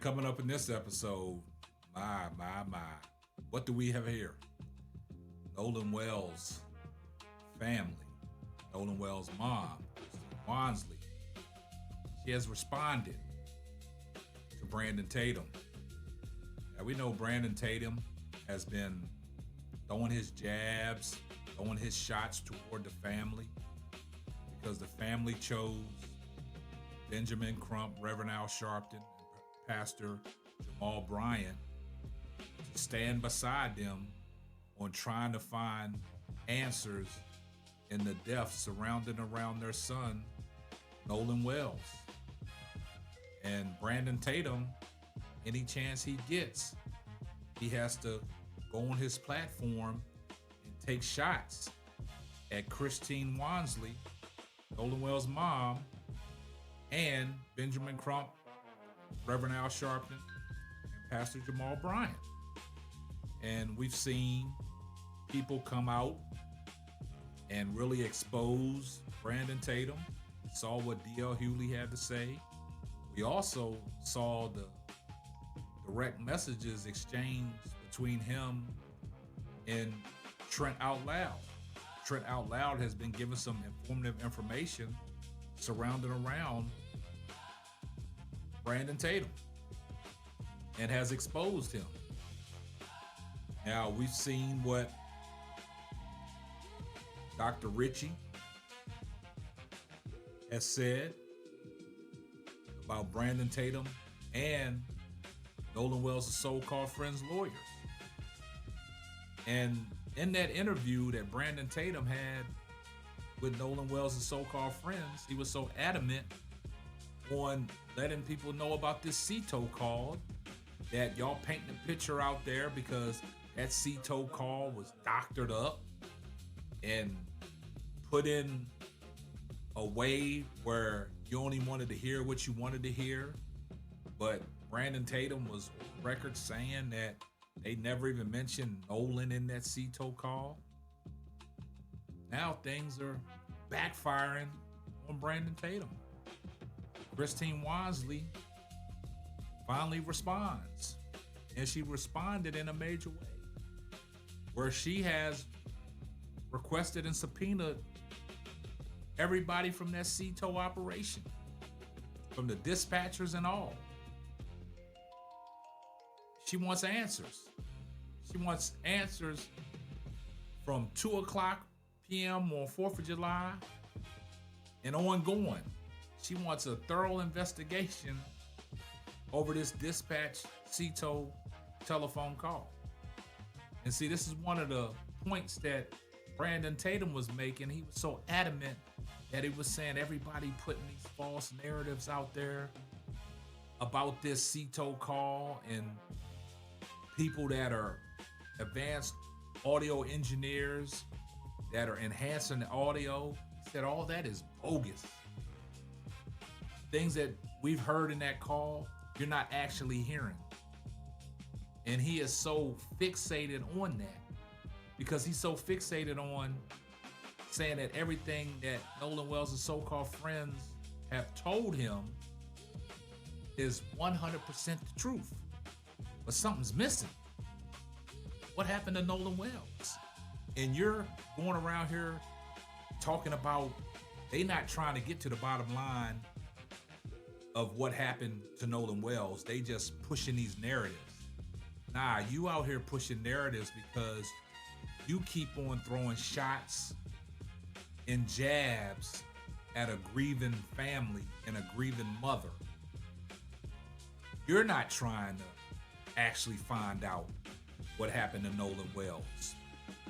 coming up in this episode, my. What do we have here? Nolan Wells' family. Nolan Wells' mom, Wansley. She has responded to Brandon Tatum. Now we know Brandon Tatum has been throwing his jabs, throwing his shots toward the family because the family chose Benjamin Crump, Reverend Al Sharpton, and Pastor Jamal Bryant to stand beside them on trying to find answers in the death surrounding around their son, Nolan Wells. And Brandon Tatum, any chance he gets, he has to go on his platform and take shots at Christine Wansley, Nolan Wells' mom, and Benjamin Crump, Reverend Al Sharpton, and Pastor Jamal Bryant. And we've seen people come out and really expose Brandon Tatum. We saw what D.L. Hughley had to say. We also saw the direct messages exchanged between him and Trent Out Loud. Trent Out Loud has been given some informative information surrounding around Brandon Tatum and has exposed him. Now, we've seen what Dr. Ritchie has said about Brandon Tatum and Nolan Wells' so-called friends' lawyers. And in that interview that Brandon Tatum had with Nolan Wells' so-called friends, he was so adamant on letting people know about this CETO call that y'all painting a picture out there because that CETO call was doctored up and put in a way where you only wanted to hear what you wanted to hear. But Brandon Tatum was on record saying that they never even mentioned Nolan in that CETO call. Now things are backfiring on Brandon Tatum. Christine Wansley finally responds. And she responded in a major way, where she has requested and subpoenaed everybody from that CETO operation, from the dispatchers and all. She wants answers. She wants answers from 2 o'clock p.m. on 4th of July and ongoing. She wants a thorough investigation over this dispatch CETO telephone call. And see, this is one of the points that Brandon Tatum was making. He was so adamant that he was saying everybody putting these false narratives out there about this CETO call, and people that are advanced audio engineers that are enhancing the audio. He said all that is bogus. Things that we've heard in that call, you're not actually hearing. And he is so fixated on that because he's so fixated on saying that everything that Nolan Wells' so-called friends have told him is 100% the truth. But something's missing. What happened to Nolan Wells? And you're going around here talking about they not trying to get to the bottom line of what happened to Nolan Wells. They just pushing these narratives. Nah, you out here pushing narratives because you keep on throwing shots and jabs at a grieving family and a grieving mother. You're not trying to actually find out what happened to Nolan Wells.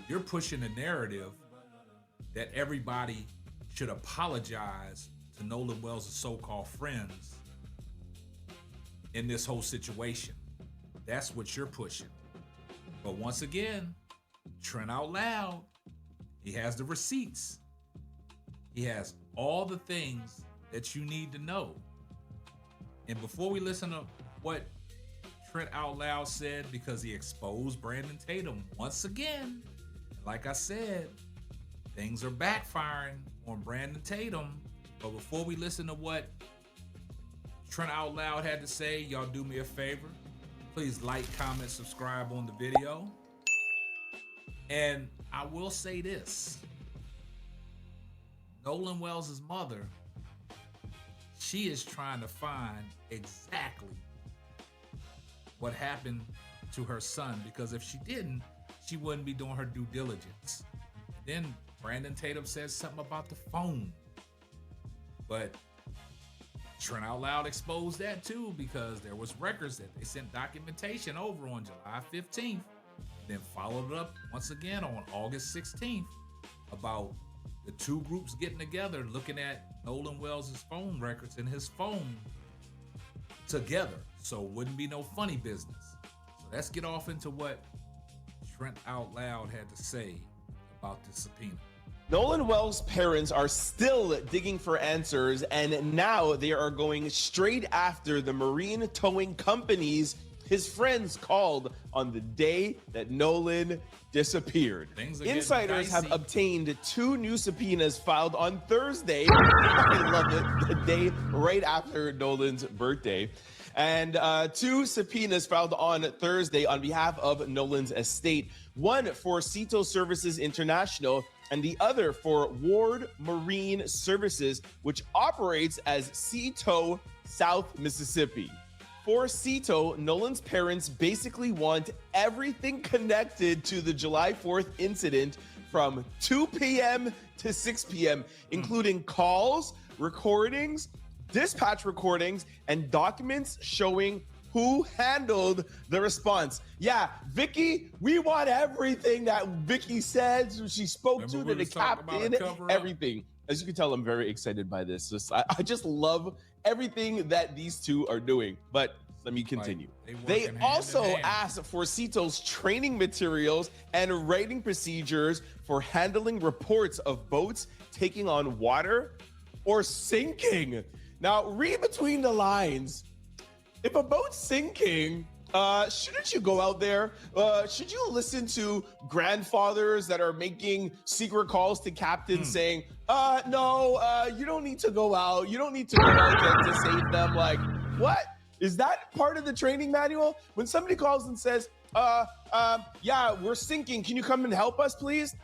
You're pushing a narrative that everybody should apologize to Nolan Wells' so-called friends in this whole situation. That's what you're pushing. But once again, Trent Out Loud, he has the receipts. He has all the things that you need to know. And before we listen to what Trent Out Loud said, because he exposed Brandon Tatum once again, like I said, things are backfiring on Brandon Tatum. But before we listen to what Trent Out Loud had to say. Y'all do me a favor. Please like, comment, subscribe on the video. And I will say this. Nolan Wells' mother, she is trying to find exactly what happened to her son, because if she didn't, she wouldn't be doing her due diligence. Then Brandon Tatum says something about the phone. But Trent Out Loud exposed that too, because there was records that they sent documentation over on July 15th, then followed it up once again on August 16th about the two groups getting together, looking at Nolan Wells' phone records and his phone together. So it wouldn't be no funny business. So let's get off into what Trent Out Loud had to say about the subpoena. Nolan Wells' parents are still digging for answers, and now they are going straight after the marine towing companies his friends called on the day that Nolan disappeared. Insiders have obtained 2 new subpoenas filed on Thursday. I love it, the day right after Nolan's birthday. And 2 subpoenas filed on Thursday on behalf of Nolan's estate. One for Ceto Services International and the other for Ward Marine Services, which operates as Ceto South Mississippi. For Ceto, Nolan's parents basically want everything connected to the July 4th incident from 2 p.m. to 6 p.m., including calls, recordings, dispatch recordings, and documents showing who handled the response. Yeah, Vicky, we want everything that Vicky said. She spoke to the captain, everything. As you can tell, I'm very excited by this. I just love everything that these two are doing. But let me continue. They also asked for Ceto's training materials and writing procedures for handling reports of boats taking on water or sinking. Now, read between the lines. If a boat's sinking, shouldn't you go out there? Should you listen to grandfathers that are making secret calls to captains saying, no, you don't need to go out. You don't need to go out to save them. Like, what? Is that part of the training manual? When somebody calls and says, yeah, we're sinking. Can you come and help us, please?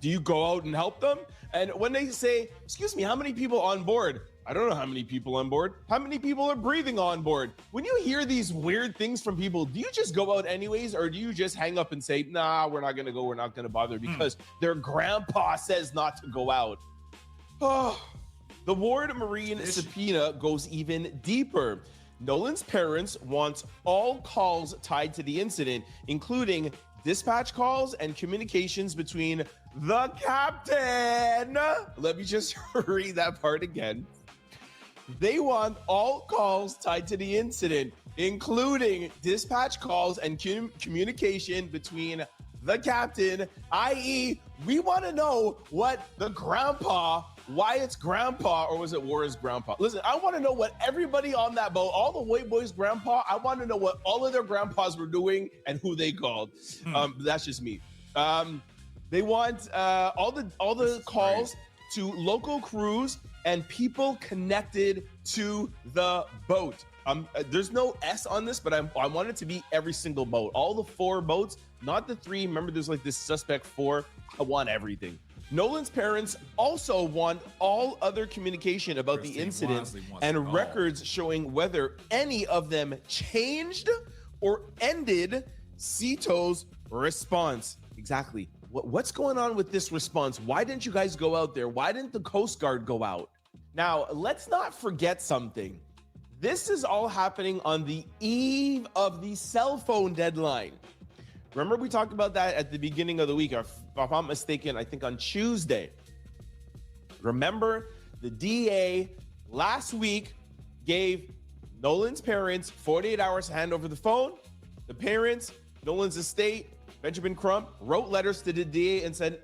Do you go out and help them? And when they say, excuse me, how many people on board? I don't know how many people on board. How many people are breathing on board? When you hear these weird things from people, do you just go out anyways? Or do you just hang up and say, nah, we're not gonna go, we're not gonna bother because their grandpa says not to go out? Oh, the Ward Marine subpoena goes even deeper. Nolan's parents want all calls tied to the incident, including dispatch calls and communications between the captain. Let me just read that part again. They want all calls tied to the incident, including dispatch calls and communication between the captain, i.e., we want to know what the grandpa, why it's grandpa, or was it Warren's grandpa? Listen, I want to know what everybody on that boat, all the white boys' grandpa, I want to know what all of their grandpas were doing and who they called. That's just me. They want all the calls to local crews and people connected to the boat. There's no S on this, but I want it to be every single boat. All the 4 boats, not the 3. Remember, there's like this suspect 4. I want everything. Nolan's parents also want all other communication about the incident and records showing whether any of them changed or ended Ceto's response. Exactly. What's going on with this response? Why didn't you guys go out there? Why didn't the Coast Guard go out? Now, let's not forget something. This is all happening on the eve of the cell phone deadline. Remember, we talked about that at the beginning of the week, if I'm not mistaken, I think on Tuesday. Remember, the DA last week gave Nolan's parents 48 hours to hand over the phone. The parents, Nolan's estate, Benjamin Crump, wrote letters to the DA and said,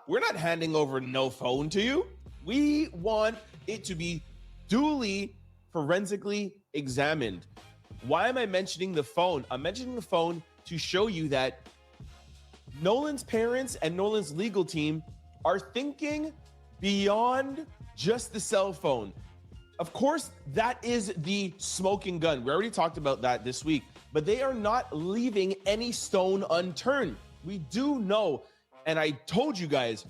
we're not handing over no phone to you. We want it to be duly forensically examined. Why am I mentioning the phone? I'm mentioning the phone to show you that Nolan's parents and Nolan's legal team are thinking beyond just the cell phone. Of course, that is the smoking gun. We already talked about that this week, but they are not leaving any stone unturned. We do know, and I told you guys,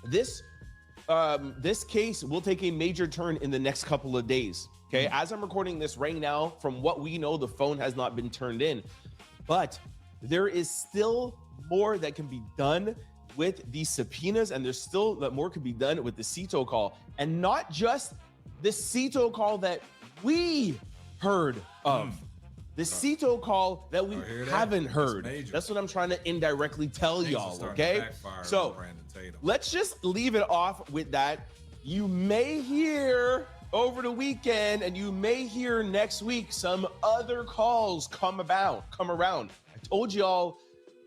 this case will take a major turn in the next couple of days. Okay, as I'm recording this right now, from what we know, the phone has not been turned in, but there is still more that can be done with these subpoenas, and there's still that more could be done with the CETO call, and not just the CETO call that we heard of. The CETO call that we haven't heard. That's what I'm trying to indirectly tell y'all, okay? So let's just leave it off with that. You may hear over the weekend, and you may hear next week some other calls come around. I told y'all,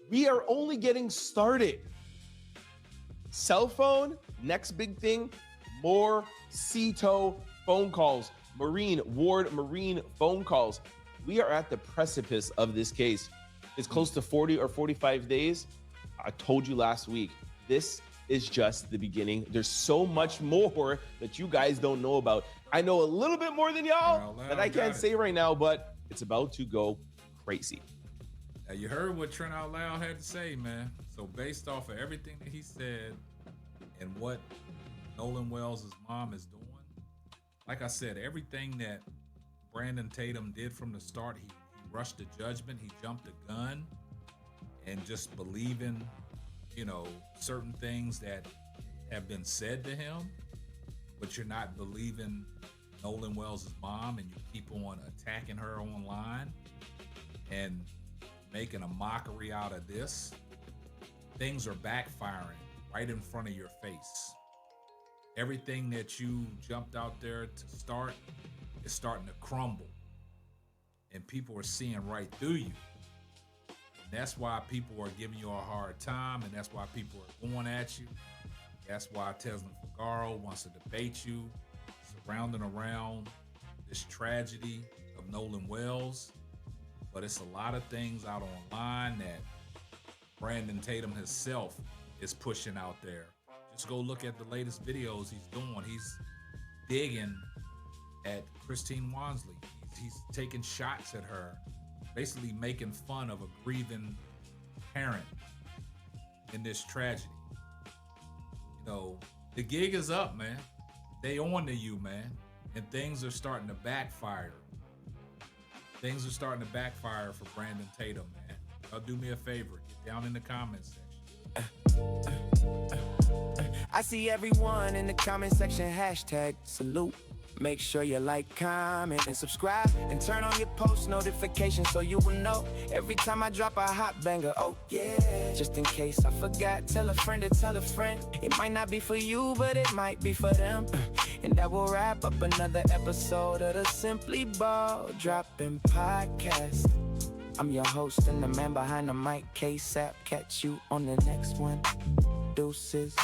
we are only getting started. Cell phone, next big thing, more CETO phone calls, Ward Marine phone calls. We are at the precipice of this case. It's close to 40 or 45 days. I told you last week, this is just the beginning. There's so much more that you guys don't know about. I know a little bit more than y'all that I can't say right now, but it's about to go crazy. Now, you heard what Trent Out Loud had to say, man. So based off of everything that he said and what Nolan Wells' mom is doing, like I said, everything that Brandon Tatum did from the start, he rushed to judgment, he jumped the gun, and just believing, certain things that have been said to him, but you're not believing Nolan Wells' mom, and you keep on attacking her online and making a mockery out of this. Things are backfiring right in front of your face. Everything that you jumped out there to start is starting to crumble, and people are seeing right through you. And that's why people are giving you a hard time, and that's why people are going at you. That's why Tesla Figaro wants to debate you, surrounding around this tragedy of Nolan Wells. But it's a lot of things out online that Brandon Tatum himself is pushing out there. Just go look at the latest videos he's doing. He's digging at Christine Wansley. He's taking shots at her, basically making fun of a grieving parent in this tragedy. The gig is up, man. They on to you, man. And things are starting to backfire. Things are starting to backfire for Brandon Tatum, man. Y'all do me a favor. Get down in the comments section. I see everyone in the comment section, #salute. Make sure you like, comment, and subscribe, and turn on your post notifications so you will know every time I drop a hot banger. Oh yeah, just in case I forgot, tell a friend to tell a friend. It might not be for you, but it might be for them. And that will wrap up another episode of the Simply Ball Dropping Podcast. I'm your host and the man behind the mic, K-Sap. Catch you on the next one. Deuces.